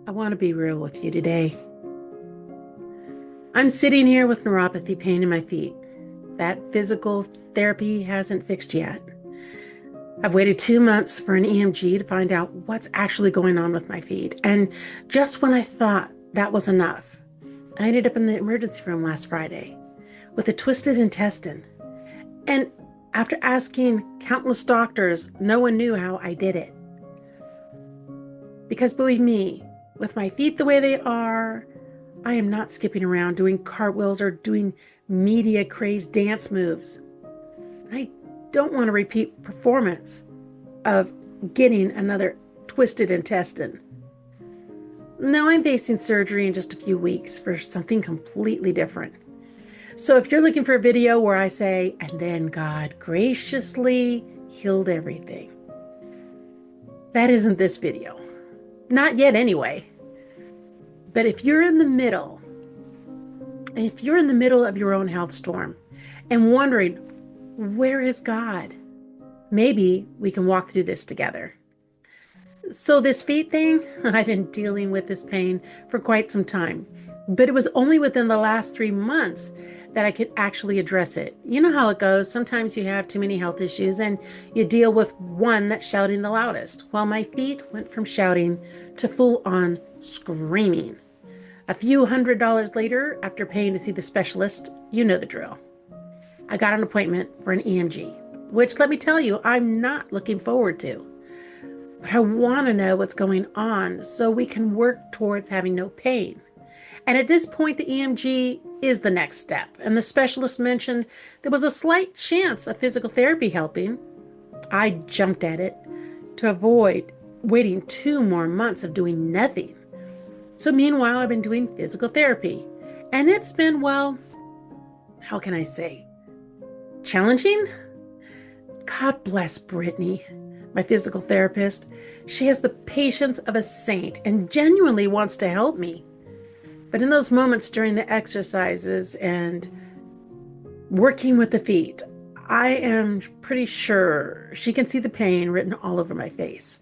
I want to be real with you today. I'm sitting here with neuropathy pain in my feet. That physical therapy hasn't fixed yet. I've waited 2 months for an EMG to find out what's actually going on with my feet. And just when I thought that was enough, I ended up in the emergency room last Friday with a twisted intestine. And after asking countless doctors, no one knew how I did it. Because believe me, with my feet the way they are, I am not skipping around doing cartwheels or doing media crazed dance moves. I don't want to repeat performance of getting another twisted intestine. Now I'm facing surgery in just a few weeks for something completely different. So if you're looking for a video where I say, and then God graciously healed everything, that isn't this video. Not yet anyway. But if you're in the middle of your own health storm and wondering, where is God? Maybe we can walk through this together. So this feet thing, I've been dealing with this pain for quite some time, but it was only within the last 3 months that I could actually address it. You know how it goes. Sometimes you have too many health issues and you deal with one that's shouting the loudest. Well, my feet went from shouting to full on screaming. A few $100s later, after paying to see the specialist, you know the drill. I got an appointment for an EMG, which let me tell you, I'm not looking forward to. But I want to know what's going on so we can work towards having no pain. And at this point, the EMG is the next step. And the specialist mentioned there was a slight chance of physical therapy helping. I jumped at it to avoid waiting 2 more months of doing nothing. So meanwhile, I've been doing physical therapy. And it's been, well, how can I say, challenging? God bless Brittany, my physical therapist. She has the patience of a saint and genuinely wants to help me. But in those moments during the exercises and working with the feet, I am pretty sure she can see the pain written all over my face.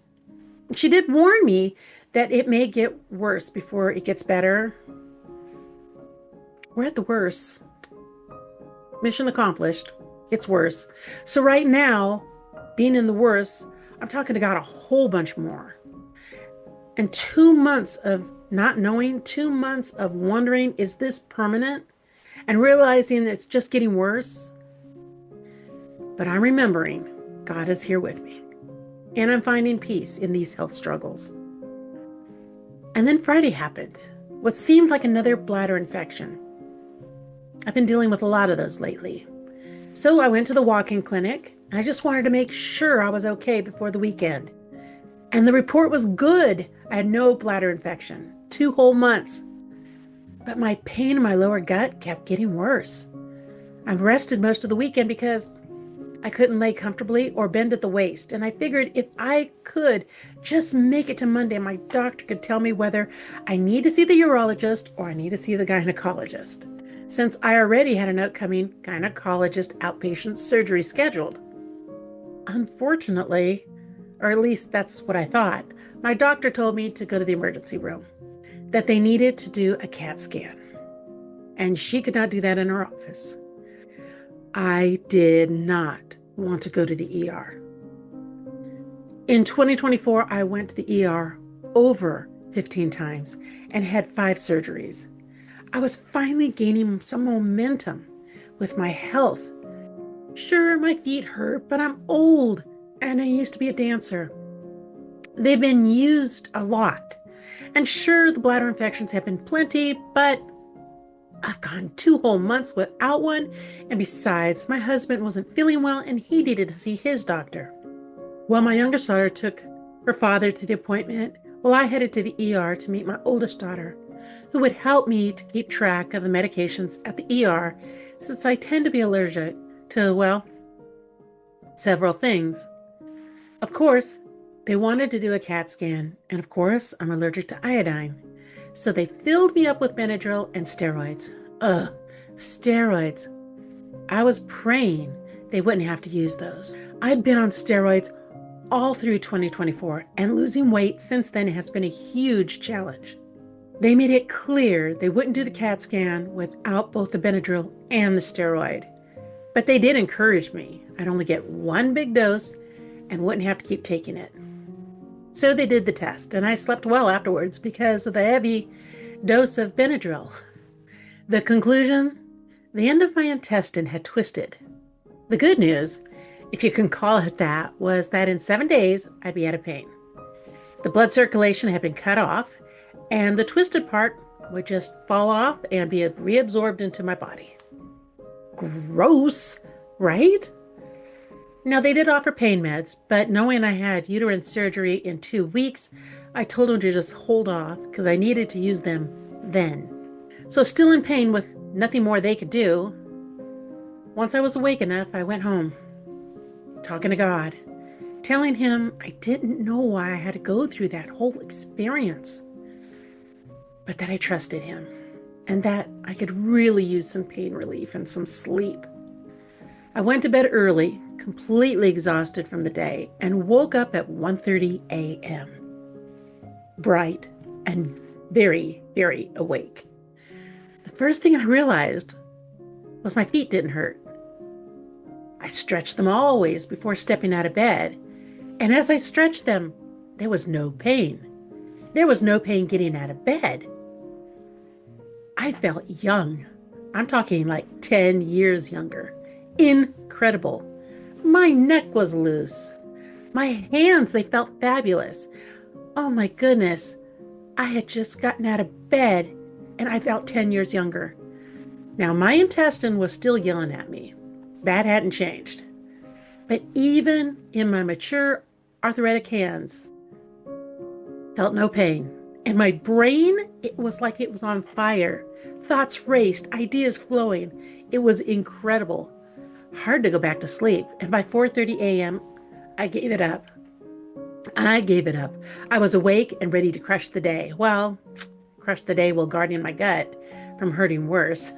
She did warn me that it may get worse before it gets better. We're at the worst. Mission accomplished. It's worse. So right now, being in the worst, I'm talking to God a whole bunch more. And 2 months of not knowing, 2 months of wondering, is this permanent? And realizing it's just getting worse. But I'm remembering God is here with me. And I'm finding peace in these health struggles. And then Friday happened. What seemed like another bladder infection. I've been dealing with a lot of those lately. So I went to the walk-in clinic, and I just wanted to make sure I was okay before the weekend. And the report was good. I had no bladder infection, 2 whole months. But my pain in my lower gut kept getting worse. I rested most of the weekend because I couldn't lay comfortably or bend at the waist. And I figured if I could just make it to Monday, my doctor could tell me whether I need to see the urologist or I need to see the gynecologist, since I already had an upcoming gynecologist outpatient surgery scheduled. Unfortunately, or at least that's what I thought, my doctor told me to go to the emergency room, that they needed to do a CAT scan, and she could not do that in her office. I did not want to go to the ER. In 2024, I went to the ER over 15 times and had 5 surgeries. I was finally gaining some momentum with my health. Sure, my feet hurt, but I'm old and I used to be a dancer. They've been used a lot. And sure, the bladder infections have been plenty, but I've gone 2 whole months without one. And besides, my husband wasn't feeling well and he needed to see his doctor. Well, my youngest daughter took her father to the appointment while I headed to the ER to meet my oldest daughter, who would help me to keep track of the medications at the ER, since I tend to be allergic to, well, several things. Of course, they wanted to do a CAT scan, and of course, I'm allergic to iodine. So they filled me up with Benadryl and steroids. Ugh, steroids. I was praying they wouldn't have to use those. I'd been on steroids all through 2024, and losing weight since then has been a huge challenge. They made it clear they wouldn't do the CAT scan without both the Benadryl and the steroid. But they did encourage me. I'd only get one big dose and wouldn't have to keep taking it. So they did the test, and I slept well afterwards because of the heavy dose of Benadryl. The conclusion? The end of my intestine had twisted. The good news, if you can call it that, was that in 7 days, I'd be out of pain. The blood circulation had been cut off, and the twisted part would just fall off and be reabsorbed into my body. Gross, right? Now, they did offer pain meds, but knowing I had uterine surgery in 2 weeks, I told them to just hold off because I needed to use them then. So, still in pain with nothing more they could do, once I was awake enough, I went home, talking to God, telling him I didn't know why I had to go through that whole experience, but that I trusted him and that I could really use some pain relief and some sleep. I went to bed early, completely exhausted from the day, and woke up at 1:30 a.m. bright and very, very awake. The first thing I realized was my feet didn't hurt. I stretched them always before stepping out of bed, and as I stretched them, there was no pain. There was no pain getting out of bed. I felt young. I'm talking like 10 years younger. Incredible. My neck was loose. My hands, they felt fabulous. Oh my goodness. I had just gotten out of bed and I felt 10 years younger. Now, my intestine was still yelling at me. That hadn't changed. But even in my mature arthritic hands, felt no pain. And my brain, it was like it was on fire. Thoughts raced, ideas flowing. It was incredible. Hard to go back to sleep. And by 4:30 a.m., I gave it up. I gave it up. I was awake and ready to crush the day. Well, crush the day while guarding my gut from hurting worse.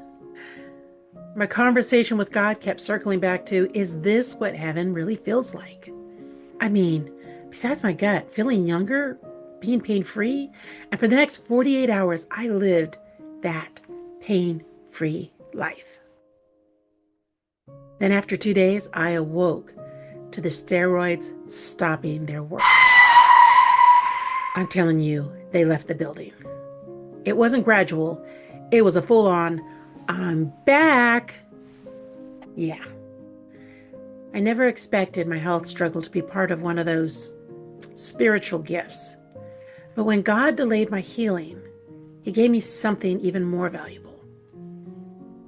My conversation with God kept circling back to, is this what heaven really feels like? I mean, besides my gut, feeling younger, being pain-free, and for the next 48 hours, I lived that pain-free life. Then after 2 days, I awoke to the steroids stopping their work. I'm telling you, they left the building. It wasn't gradual. It was a full-on, I'm back. Yeah. I never expected my health struggle to be part of one of those spiritual gifts. But when God delayed my healing, He gave me something even more valuable.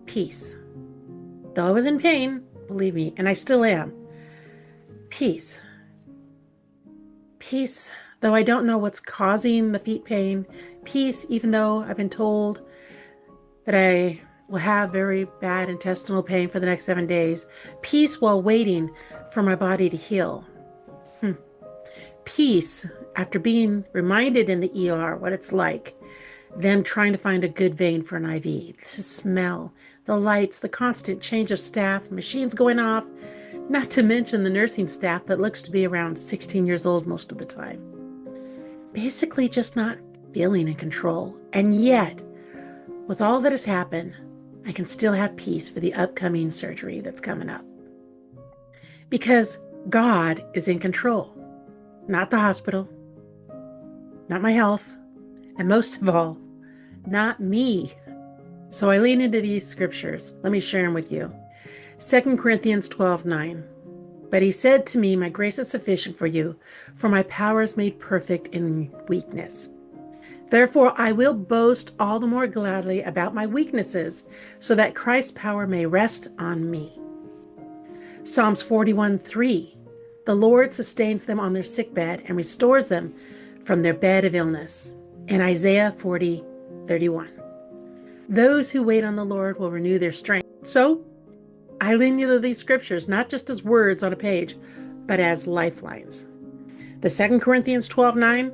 Peace. Though I was in pain, believe me, and I still am. Peace. Peace, though I don't know what's causing the feet pain. Peace, even though I've been told that I will have very bad intestinal pain for the next 7 days. Peace while waiting for my body to heal. Peace after being reminded in the ER what it's like, then trying to find a good vein for an IV. The smell, the lights, the constant change of staff, machines going off, not to mention the nursing staff that looks to be around 16 years old most of the time. Basically just not feeling in control. And yet, with all that has happened, I can still have peace for the upcoming surgery that's coming up. Because God is in control, not the hospital, not my health, and most of all, not me. So I lean into these scriptures. Let me share them with you. 2 Corinthians 12:9. But He said to me, my grace is sufficient for you, for my power is made perfect in weakness. Therefore, I will boast all the more gladly about my weaknesses, so that Christ's power may rest on me. Psalms 41:3. The Lord sustains them on their sickbed and restores them from their bed of illness. And Isaiah 40:31. Those who wait on the Lord will renew their strength. So, I lean into these scriptures, not just as words on a page, but as lifelines. The 2 Corinthians 12:9.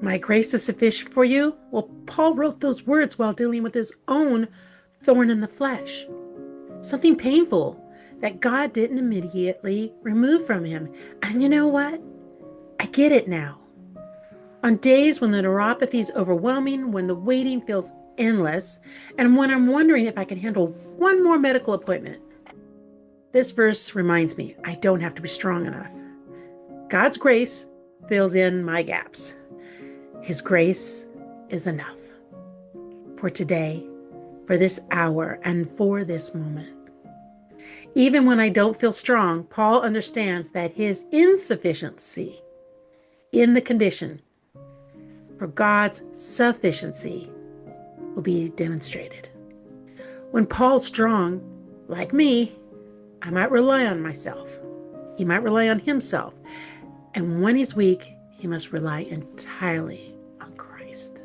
My grace is sufficient for you. Well, Paul wrote those words while dealing with his own thorn in the flesh. Something painful that God didn't immediately remove from him. And you know what? I get it now. On days when the neuropathy is overwhelming, when the waiting feels endless, and when I'm wondering if I can handle one more medical appointment, this verse reminds me I don't have to be strong enough. God's grace fills in my gaps. His grace is enough for today, for this hour, and for this moment. Even when I don't feel strong, Paul understands that his insufficiency in the condition for God's sufficiency will be demonstrated. When Paul's strong, like me, I might rely on myself. He might rely on himself. And when he's weak, he must rely entirely on Christ,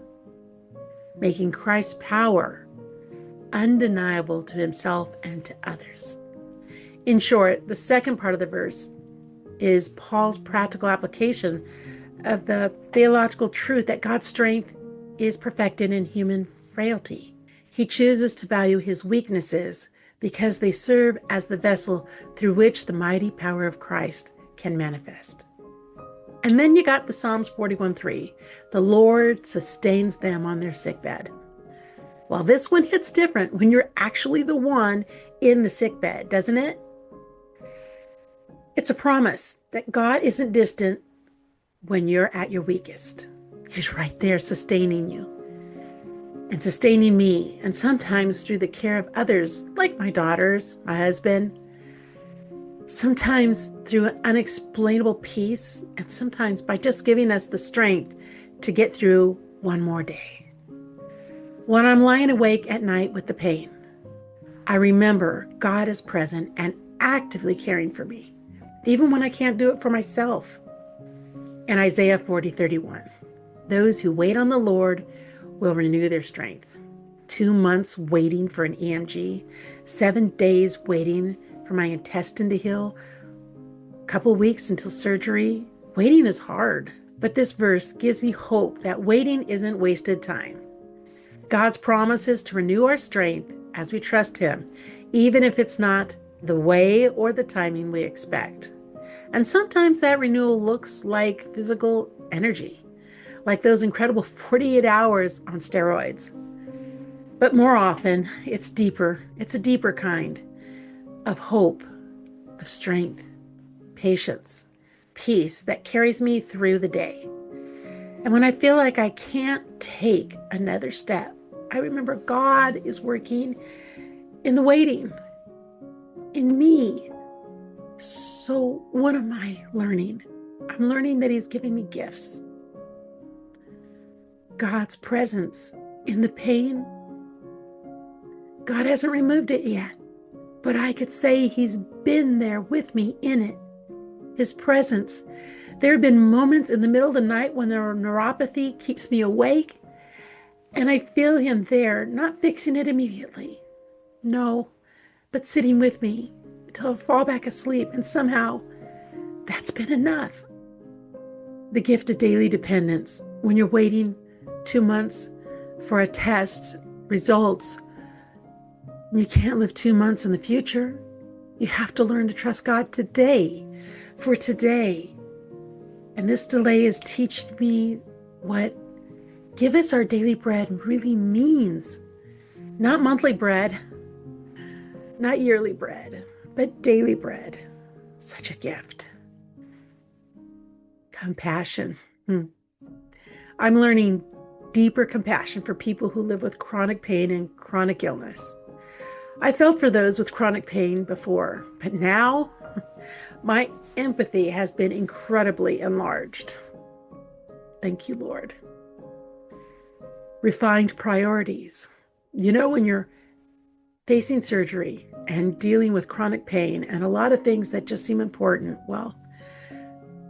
making Christ's power undeniable to himself and to others. In short, the second part of the verse is Paul's practical application of the theological truth that God's strength is perfected in human frailty. He chooses to value his weaknesses because they serve as the vessel through which the mighty power of Christ can manifest. And then you got the Psalms 41:3. The Lord sustains them on their sickbed. Well, this one hits different when you're actually the one in the sickbed, doesn't it? It's a promise that God isn't distant when you're at your weakest. He's right there sustaining you and sustaining me, and sometimes through the care of others, like my daughters, my husband, sometimes through an unexplainable peace, and sometimes by just giving us the strength to get through one more day. When I'm lying awake at night with the pain, I remember God is present and actively caring for me, even when I can't do it for myself. In Isaiah 40:31, those who wait on the Lord will renew their strength. 2 months waiting for an EMG, 7 days waiting for my intestine to heal, a couple weeks until surgery. Waiting is hard, but this verse gives me hope that waiting isn't wasted time. God's promises to renew our strength as we trust him, even if it's not the way or the timing we expect. And sometimes that renewal looks like physical energy, like those incredible 48 hours on steroids. But more often, it's deeper. It's a deeper kind of hope, of strength, patience, peace that carries me through the day. And when I feel like I can't take another step, I remember God is working in the waiting, in me. So what am I learning? I'm learning that he's giving me gifts. God's presence in the pain. God hasn't removed it yet, but I could say he's been there with me in it. His presence. There have been moments in the middle of the night when the neuropathy keeps me awake, and I feel him there, not fixing it immediately. No, but sitting with me until I fall back asleep, and somehow that's been enough. The gift of daily dependence. When you're waiting 2 months for a test, results, you can't live 2 months in the future. You have to learn to trust God today, for today. And this delay is teaching me what give us our daily bread really means. Not monthly bread, not yearly bread, but daily bread. Such a gift. Compassion. I'm learning deeper compassion for people who live with chronic pain and chronic illness. I felt for those with chronic pain before, but now my empathy has been incredibly enlarged. Thank you, Lord. Refined priorities. You know, when you're facing surgery and dealing with chronic pain and a lot of things that just seem important, well,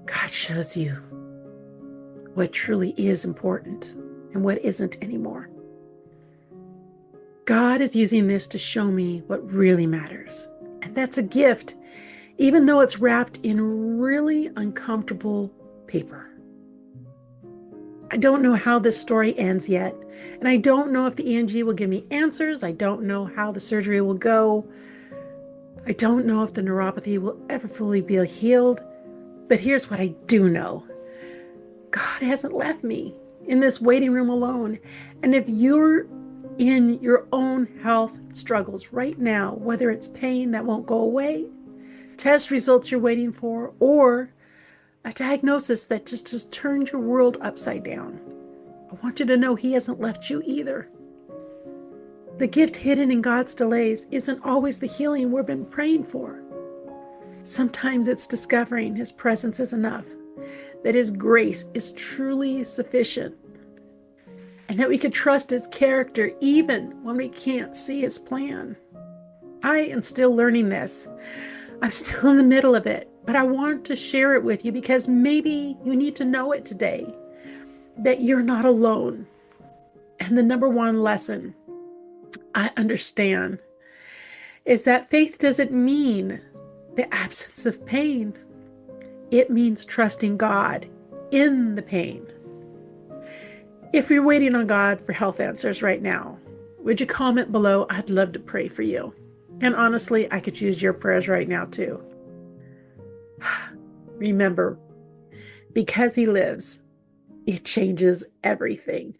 God shows you what truly is important and what isn't anymore. God is using this to show me what really matters. And that's a gift, even though it's wrapped in really uncomfortable paper. I don't know how this story ends yet. And I don't know if the ENG will give me answers. I don't know how the surgery will go. I don't know if the neuropathy will ever fully be healed, but here's what I do know. God hasn't left me in this waiting room alone. And if you're in your own health struggles right now, whether it's pain that won't go away, test results you're waiting for, or a diagnosis that just turns your world upside down, I want you to know He hasn't left you either. The gift hidden in God's delays isn't always the healing we've been praying for. Sometimes it's discovering His presence is enough, that His grace is truly sufficient, and that we can trust His character even when we can't see His plan. I am still learning this. I'm still in the middle of it, but I want to share it with you because maybe you need to know it today, that you're not alone. And the number one lesson I understand is that faith doesn't mean the absence of pain. It means trusting God in the pain. If you're waiting on God for health answers right now, would you comment below? I'd love to pray for you. And honestly, I could use your prayers right now too. Remember, because He lives, it changes everything.